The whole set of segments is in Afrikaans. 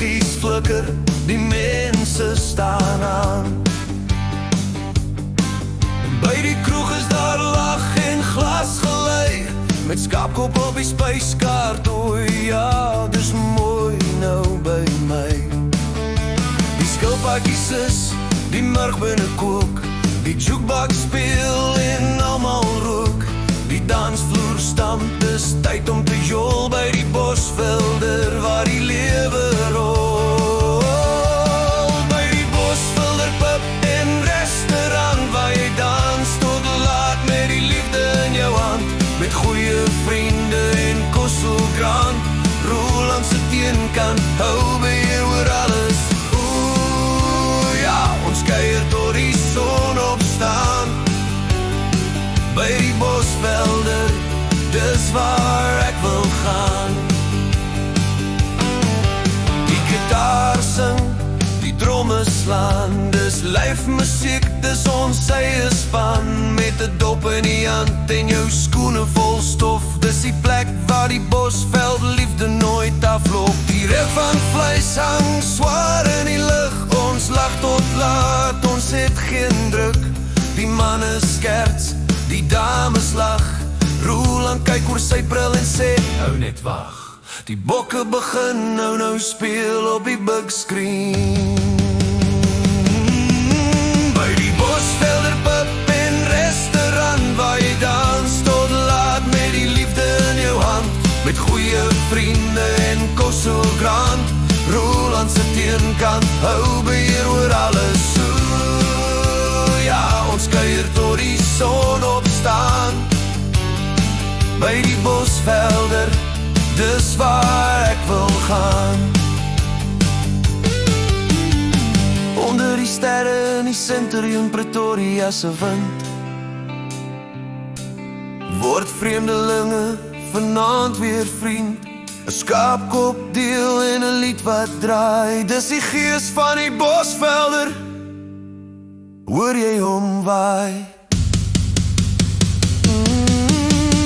liggies flikker, die mense staan aan. By die kroeg is daar lag en glas gelei, met skaapkop op die spyskaart, o ja, dis mooi nou by my. Die skilpaakies is, die murg binne kook, die jukebox speel en almal rook. Die dansvloer stamp, dis tyd om te jol by die Bosvelder, waar die lewe rol. By die Bosvelder pub en restaurant, waar jy dans tot laat met die liefde in jou hand, met goeie vriende en kosselkrant. Roland se teenkant, hou beheer oor alles. Oeh ja, ons kuier tot die son opstaan. By die Bosvelder, dis waar ek wil gaan. Die gitaar sing, die dromme slaan, dis lyfmusiek, dis ons eie span. Met 'n dop in die hand en jou skoene vol stof, dis die plek waar die Bosveld liefde nooit afloop. Die reuk van vleis hang swaar in die lug, ons lag tot laat, ons het geen druk. Die manne skerts, die dames lag, Roland kyk oor sy bril en sê, hou net wag. Die bokke begin nou speel op die big screen. By die Bosvelder pub en restaurant, waar jy dans tot laat met die liefde in jou hand, met goeie vriende en kosselkrant. Roland se teenkant, hou beheer oor alles. Ja, ons kuier tot die son opstaan. By die Bosvelder, dis waar ek wil gaan. Onder die sterre in die Centurion Pretoria se wind, word vreemdelinge vanaand weer vriend. 'n Skaapkop deel en 'n lied wat draai, dis die gees van die Bosvelder. Hoor jy hom waai?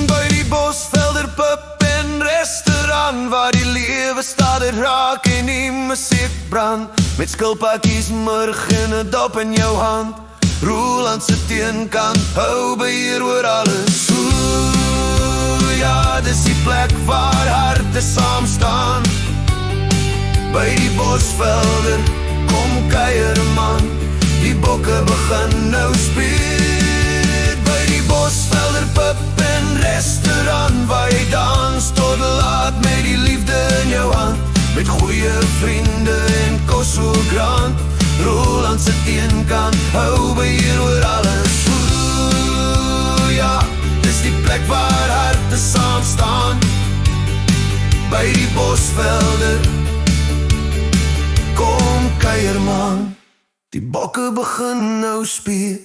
By die Bosvelder pub en restaurant, waar die lewe stadig raak en die musiek brand, met skilpaakies murg en 'n dop in jou hand. Roland se teenkant, hou beheer oor alles. Oeh ja, dis die plek waar harte saam staan. By die Bosvelder, kom kuier man, die bokke begin nou speel. By die Bosvelder pub en restaurant, waar jy dans tot laat met die liefde in jou hand, met goeie vriende en kosselkrant. Roland se teenkant, hou beheer oor alles. Oeh ja, dis die plek waar harte saam staan. By die Bosvelder, kom kuier man, die bokke begin nou speel.